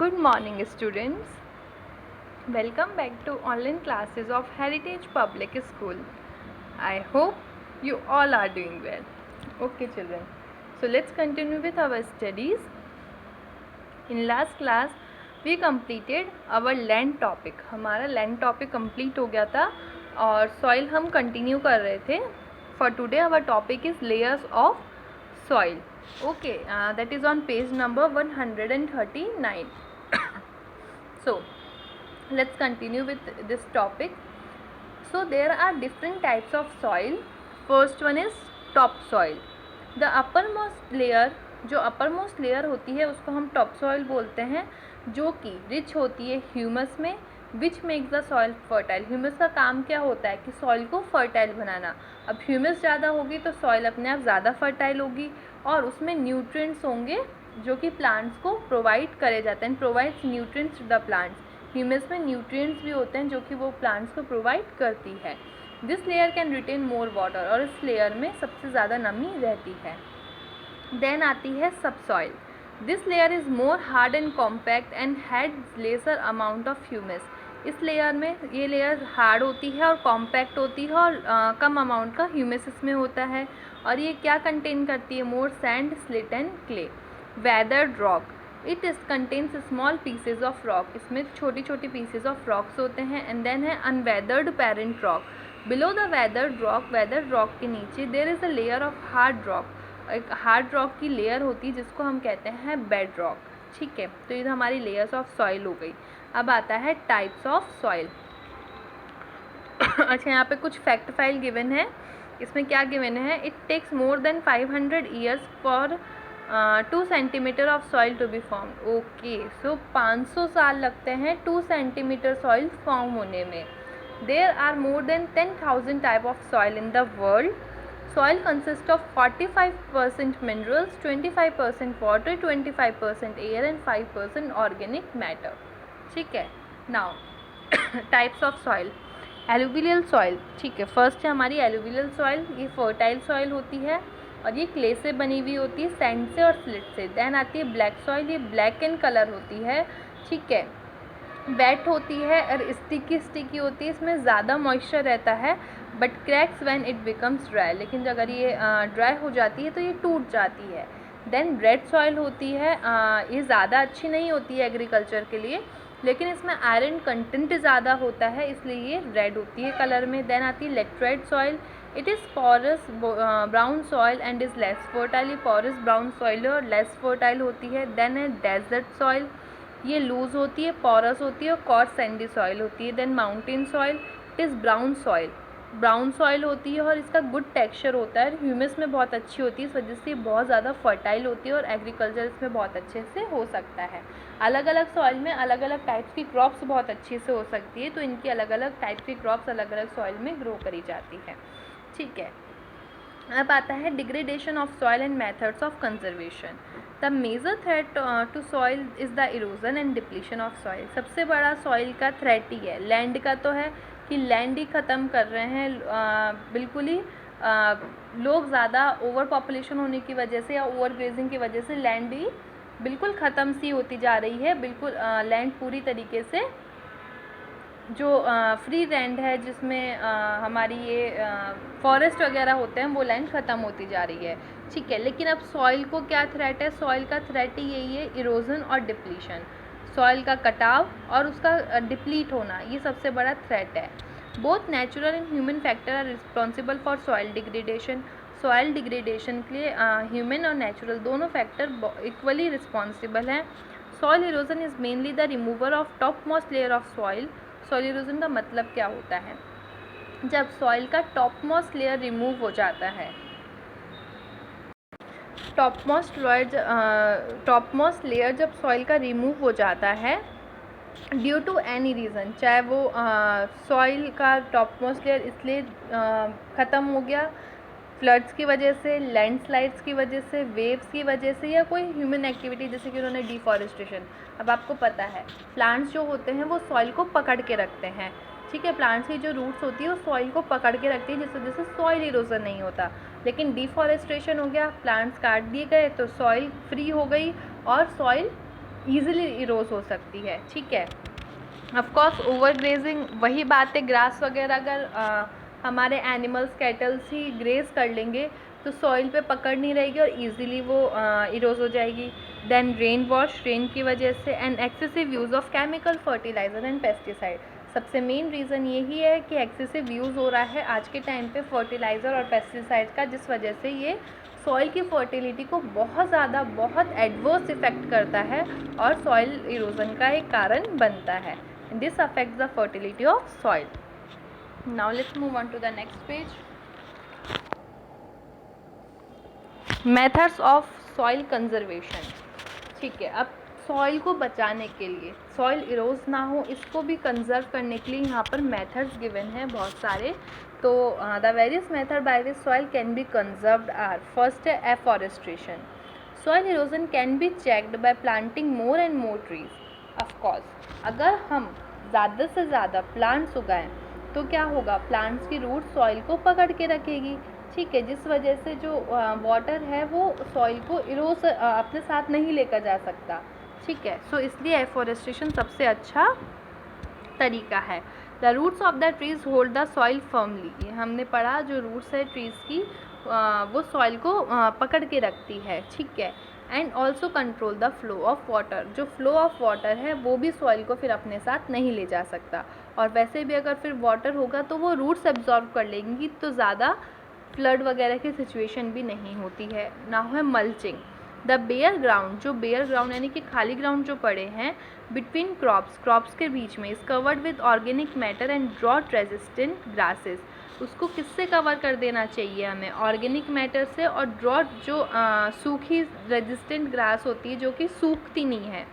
Good morning, students. Welcome back to online classes of Heritage Public School. I hope you all are doing well. Okay, children. So let's continue with our studies. In last class, we completed our land topic. हमारा land topic complete हो गया था और soil हम continue कर रहे थे. For today, our topic is layers of soil. Okay, that is on page number 139. So let's continue with this topic. So there are different types of soil. First one is topsoil. The uppermost layer, जो uppermost layer होती है उसको हम topsoil बोलते हैं, जो कि rich होती है humus में, which makes the soil fertile. Humus का काम क्या होता है कि soil को fertile बनाना. अब humus ज़्यादा होगी तो soil अपने आप ज़्यादा fertile होगी और उसमें nutrients होंगे जो कि प्लांट्स को प्रोवाइड करे जाते हैं. Provides nutrients to the plants. Humus में न्यूट्रिएंट्स भी होते हैं जो कि वो प्लांट्स को प्रोवाइड करती है. This layer can retain more water, और इस लेयर में सबसे ज़्यादा नमी रहती है. देन आती है subsoil. This layer is more hard and compact and had lesser amount of humus. इस लेयर में ये लेयर हार्ड होती है और कॉम्पैक्ट होती है और कम अमाउंट का ह्यूमस इसमें होता है. और ये क्या कंटेन करती है? More sand, slit and clay. Weathered rock. It is contains small pieces of rock. इसमें छोटी छोटी पीसेज ऑफ रॉक्स होते हैं. एंड देन है unweathered parent rock. Below the weathered rock के नीचे there is a layer of hard rock. एक hard rock की लेयर होती है जिसको हम कहते हैं बेड रॉक. ठीक है, तो ये हमारी लेयर्स ऑफ सॉइल हो गई. अब आता है टाइप्स ऑफ सॉइल. अच्छा, यहाँ पे कुछ फैक्ट फाइल गिवन है. इसमें क्या गिवन है? It takes more than 500 years for 2 centimetre of soil to be form. Okay, so 500 साल लगते हैं 2 सेंटीमीटर सॉइल फॉर्म होने में. There are more than 10,000 type of soil in the world. Soil consist of 45% minerals, 25% water, 25% air and 5% organic matter. ठीक है. Now types of soil. Alluvial soil. ठीक है, first है हमारी एलुवियल सॉइल. ये fertile soil होती है और ये क्ले से बनी हुई होती है, सैंड से और स्लिट से. देन आती है ब्लैक सॉइल. ये ब्लैक इन कलर होती है. ठीक है, वेट होती है और स्टिकी होती है. इसमें ज़्यादा मॉइस्चर रहता है but cracks when it becomes dry. लेकिन अगर ये ड्राई हो जाती है तो ये टूट जाती है. देन रेड सॉइल होती है. ये ज़्यादा अच्छी नहीं होती है एग्रीकल्चर के लिए, लेकिन इसमें आयरन कंटेंट ज़्यादा होता है इसलिए ये रेड होती है कलर में. देन आती है laterite soil. It is porous brown soil and is less fertile. Porous brown soil और लेस फर्टाइल होती है. देन है डेजर्ट सॉइल. ये लूज होती है, पोरस होती है और कॉर्स सैंडी सॉइल होती है. Then mountain soil. It is brown soil. Brown soil होती है और इसका गुड टेक्सचर होता है. ह्यूमस में बहुत अच्छी होती है, इस वजह से बहुत ज़्यादा फर्टाइल होती है और एग्रीकल्चर इसमें बहुत अच्छे से हो सकता है. अलग अलग सॉइल में अलग अलग टाइप्स की क्रॉप्स बहुत अच्छे से हो सकती है, तो इनकी अलग अलग टाइप की क्रॉप्स अलग अलग सॉइल में ग्रो करी जाती है. ठीक है. अब आता है degradation of soil and methods of conservation. The major threat to soil is the erosion and depletion of soil. सबसे बड़ा सॉइल का थ्रेट ही है. लैंड का तो है कि लैंड ही ख़त्म कर रहे हैं बिल्कुल ही. लोग ज़्यादा ओवर पॉपुलेशन होने की वजह से या ओवर ग्रेजिंग की वजह से लैंड ही बिल्कुल ख़त्म सी होती जा रही है. बिल्कुल लैंड पूरी तरीके से जो फ्री लैंड है जिसमें हमारी ये फॉरेस्ट वगैरह होते हैं वो लैंड ख़त्म होती जा रही है. ठीक है, लेकिन अब सॉइल को क्या थ्रेट है? सॉइल का थ्रेट ही यही है, इरोजन और डिप्लीशन. सॉइल का कटाव और उसका डिप्लीट होना, ये सबसे बड़ा थ्रेट है. Both natural and human factor are responsible for soil degradation. Soil degradation के लिए ह्यूमन और नेचुरल दोनों फैक्टर इक्वली रिस्पॉन्सिबल हैं. Soil erosion is mainly the removal of top most layer of soil. Soil erosion का मतलब क्या होता है? जब सॉइल का टॉप मोस्ट लेयर रिमूव हो जाता है. टॉप मोस्ट लेयर जब सॉइल का रिमूव हो जाता है ड्यू टू एनी रीज़न, चाहे वो सॉइल का टॉप मोस्ट लेयर इसलिए ख़त्म हो गया फ्लड्स की वजह से, लैंडस्लाइड्स की वजह से, वेव्स की वजह से, या कोई ह्यूमन एक्टिविटी जैसे कि उन्होंने डिफॉरेस्टेशन. अब आपको पता है प्लांट्स जो होते हैं वो सॉइल को पकड़ के रखते हैं. ठीक है, प्लांट्स की जो रूट्स होती है वो सॉइल को पकड़ के रखती है जिस वजह से सॉइल इरोजन नहीं होता. लेकिन डिफॉरेस्टेशन हो गया, प्लांट्स काट दिए गए तो सॉइल फ्री हो गई और सॉइल ईजिली इरोज हो सकती है, ठीक है। ऑफकोर्स ओवर ग्रेजिंग, वही बात है, ग्रास वगैरह अगर हमारे एनिमल्स कैटल्स ही ग्रेज कर लेंगे तो सॉइल पे पकड़ नहीं रहेगी और इजीली वो इरोज हो जाएगी। देन रेन वॉश, रेन की वजह से, and excessive use of chemical fertiliser and pesticide. सबसे मेन रीज़न यही है कि एक्सेसिव यूज़ हो रहा है आज के टाइम पे फर्टिलाइज़र और पेस्टिसाइड का, जिस वजह से ये सॉइल की फर्टिलिटी को बहुत ज़्यादा, बहुत एडवर्स इफेक्ट करता है और सॉइल इरोजन का एक कारण बनता है। This affects the fertility of soil. Now let's move on to the next page. Methods of soil conservation. ठीक है, अब सॉइल को बचाने के लिए, सॉइल इरोज ना हो इसको भी कंजर्व करने के लिए यहाँ पर मेथड्स गिवन हैं बहुत सारे। तो the various method by which soil can be conserved are, first है afforestation. Soil erosion can be checked by planting more and more trees. Of course अगर हम ज़्यादा से ज़्यादा प्लांट्स उगाएं तो क्या होगा, प्लांट्स की रूट सॉइल को पकड़ के रखेगी, ठीक है, जिस वजह से जो वाटर है वो सॉइल को इरोज अपने साथ नहीं लेकर जा सकता, ठीक है। सो इसलिए एफॉरेस्ट्रेशन सबसे अच्छा तरीका है। The roots of the trees hold the soil firmly, ये हमने पढ़ा, जो रूट्स है ट्रीज़ की वो सॉइल को पकड़ के रखती है, ठीक है। And also control the flow of water, जो फ्लो ऑफ वाटर है वो भी सॉइल को फिर अपने साथ नहीं ले जा सकता, और वैसे भी अगर फिर वाटर होगा तो वो रूट्स एब्जॉर्ब कर लेंगी तो ज़्यादा फ्लड वगैरह की सिचुएशन भी नहीं होती है। ना है मल्चिंग। द बेयर ग्राउंड, जो बेयर ग्राउंड यानी कि खाली ग्राउंड जो पड़े हैं बिटवीन क्रॉप्स के बीच में, is covered with organic matter and drought resistant grasses. उसको किससे कवर कर देना चाहिए हमें, ऑर्गेनिक मैटर से, और ड्रॉट जो सूखी रेजिस्टेंट ग्रास होती है जो कि सूखती नहीं है,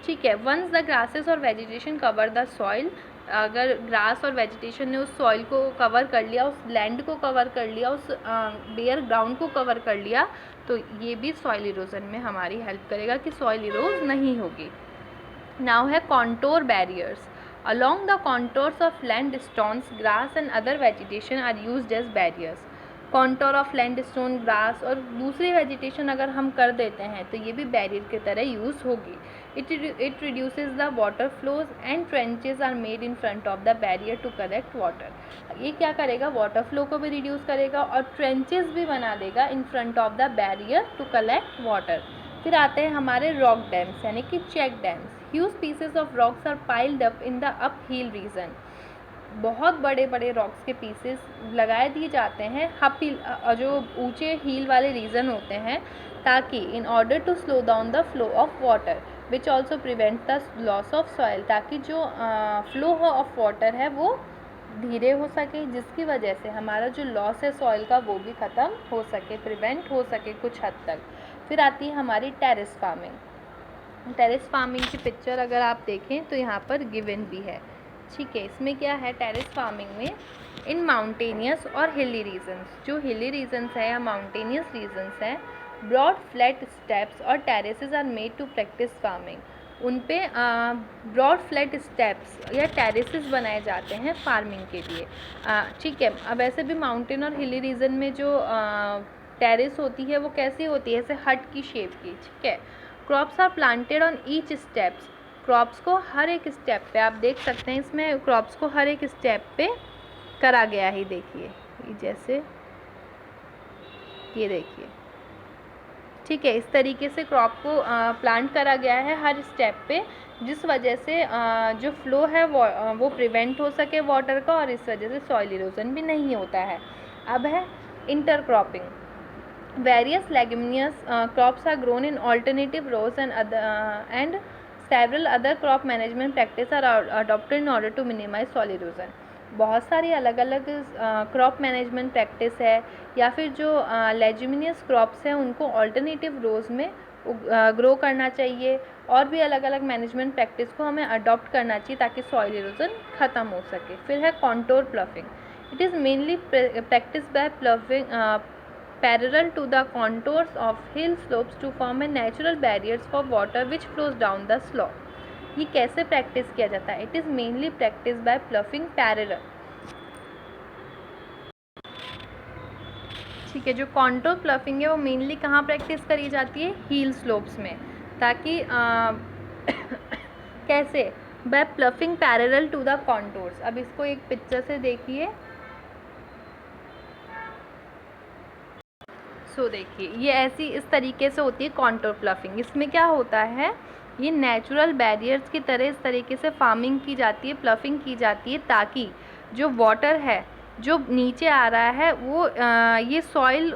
ठीक है। वंस द ग्रासेस और वेजिटेशन कवर द सॉइल, अगर ग्रास और वेजिटेशन ने उस सॉइल को कवर कर लिया, उस लैंड को कवर कर लिया, उस बेयर ग्राउंड को कवर कर लिया, तो ये भी सॉइल इरोजन में हमारी हेल्प करेगा कि सॉइल इरोज नहीं होगी। नाउ है contour barriers. Along the contours of land, stones, grass and other vegetation are used as barriers. Contour of land, stone, grass और दूसरी वेजिटेशन अगर हम कर देते हैं तो ये भी बैरियर की तरह यूज़ होगी। It reduces the water flows and trenches are made in front of the barrier to collect water. ये क्या करेगा, वाटर फ्लो को भी रिड्यूस करेगा और ट्रेंचेस भी बना देगा in front of the barrier to collect water. फिर आते हैं हमारे रॉक डैम्स यानी कि check dams. Huge pieces of rocks are piled up in the uphill region. बहुत बड़े बड़े रॉक्स के पीसेस लगाए दिए जाते हैं जो ऊंचे हील वाले रीजन होते हैं, ताकि in order to slow down the flow of water which also prevent the loss of soil, ताकि जो फ्लो ऑफ वाटर है वो धीरे हो सके, जिसकी वजह से हमारा जो लॉस है सॉइल का वो भी ख़त्म हो सके, प्रिवेंट हो सके कुछ हद तक। फिर आती है हमारी टेरेस फार्मिंग। टेरेस फार्मिंग की पिक्चर अगर आप देखें तो यहाँ पर गिवन भी है, ठीक है। इसमें क्या है, टेरेस फार्मिंग में इन माउंटेनियस और हिली रीजन्स, जो हिली रीजन्स है या माउंटेनियस रीजन्स है, ब्रॉड फ्लैट स्टेप्स और terraces are made to practise farming. उन पे ब्रॉड फ्लैट स्टेप्स या टेरेसेस बनाए जाते हैं फार्मिंग के लिए, ठीक है। अब वैसे भी माउंटेन और हिली रीजन में जो टेरेस होती है वो कैसी होती है, ऐसे हट की शेप की, ठीक है। Crops are planted on each steps. Crops को हर एक स्टेप पे, आप देख सकते हैं इसमें क्रॉप्स को हर एक स्टेप पे करा गया है, देखिए जैसे ये देखिए, ठीक है। इस तरीके से क्रॉप को प्लांट करा गया है हर स्टेप पे, जिस वजह से जो फ्लो है वो प्रिवेंट हो सके वाटर का, और इस वजह से सॉइल इरोजन भी नहीं होता है। अब है intercropping. Various leguminous crops are grown in alternative rows and several other crop management practices are adopted in order to minimize soil erosion. बहुत सारी अलग अलग क्रॉप मैनेजमेंट प्रैक्टिस है या फिर जो लेग्यूमिनियस क्रॉप्स हैं उनको ऑल्टरनेटिव रोज़ में ग्रो करना चाहिए, और भी अलग अलग मैनेजमेंट प्रैक्टिस को हमें अडॉप्ट करना चाहिए ताकि सॉइल इरोजन ख़त्म हो सके। फिर है contour ploughing. It is mainly practice by ploughing parallel to the contours of hill slopes to form a natural barriers for water which flows down the slope. ये कैसे प्रैक्टिस किया जाता है, it is mainly practice by ploughing parallel, ठीक है। जो contour ploughing है वो मेनली कहाँ प्रैक्टिस करी जाती है, हील स्लोप्स में, ताकि कैसे? By ploughing parallel to the contours. अब इसको एक पिक्चर से देखिए। सो देखिए ये ऐसी इस तरीके से होती है कॉन्टोर प्लफिंग। इसमें क्या होता है, ये नेचुरल बैरियर्स की तरह इस तरीके से फार्मिंग की जाती है, प्लफिंग की जाती है, ताकि जो वाटर है जो नीचे आ रहा है वो ये सॉइल,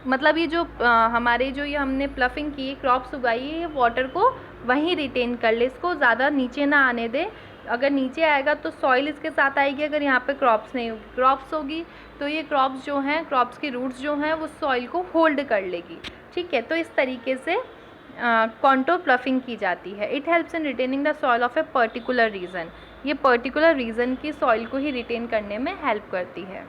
मतलब ये जो हमारे जो ये हमने प्लफिंग की क्रॉप्स उगाई है, ये वाटर को वहीं रिटेन कर ले, इसको ज़्यादा नीचे ना आने दे। अगर नीचे आएगा तो सॉइल इसके साथ आएगी, अगर यहाँ पे क्रॉप्स नहीं होगी, क्रॉप्स होगी तो ये क्रॉप्स जो हैं, क्रॉप्स की रूट्स जो हैं वो सॉइल को होल्ड कर लेगी। ठीक है, तो इस तरीके से कॉन्टोर प्लफिंग की जाती है। It helps in retaining the soil of a particular region. ये पर्टिकुलर रीजन की सॉइल को ही रिटेन करने में हेल्प करती है।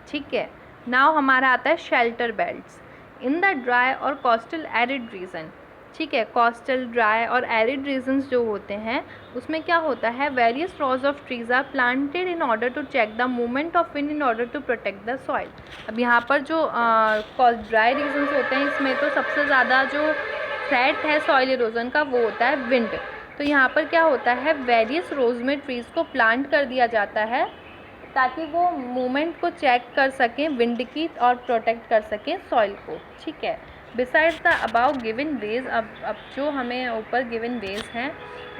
ठीक है, नाउ हमारा आता है shelter belts in the dry और कोस्टल एरिड रीजन। ठीक है, कोस्टल, ड्राई और एरिड रीजन्स जो होते हैं उसमें क्या होता है, various rows of trees are planted in order to check the movement of wind in order to protect the soil. अब यहाँ पर जो ड्राई रीजन्स होते हैं इसमें तो सबसे ज़्यादा जो थ्रेट है सॉइल इरोजन का वो होता है विंड। तो यहाँ पर क्या होता है, वेरियस रोज में ट्रीज़ को प्लांट कर दिया जाता है ताकि वो मूवमेंट को चेक कर सकें विंड की और प्रोटेक्ट कर सकें सॉइल को। ठीक है, besides the above given ways, अब जो हमें ऊपर गिवन वेज हैं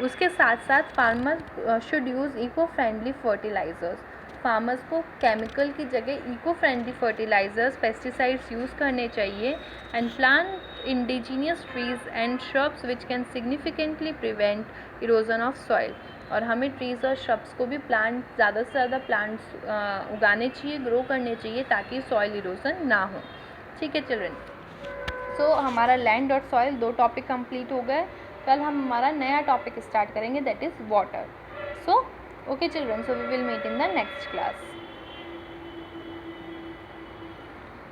उसके साथ साथ farmer should use eco friendly fertilisers. Farmers को केमिकल की जगह eco friendly fertilisers, pesticides use करने चाहिए। And plant indigenous trees and shrubs which can significantly prevent erosion of soil. और हमें ट्रीज़ और श्रब्स को भी ज़्यादा से ज़्यादा प्लांट्स उगाने चाहिए, ग्रो करने चाहिए ताकि सॉइल इरोजन ना हो। ठीक है चिल्ड्रन, सो हमारा लैंड और सॉइल 2 टॉपिक कंप्लीट हो गए। कल हम हमारा नया टॉपिक स्टार्ट करेंगे, that is water. So okay children, so we will meet in the next class.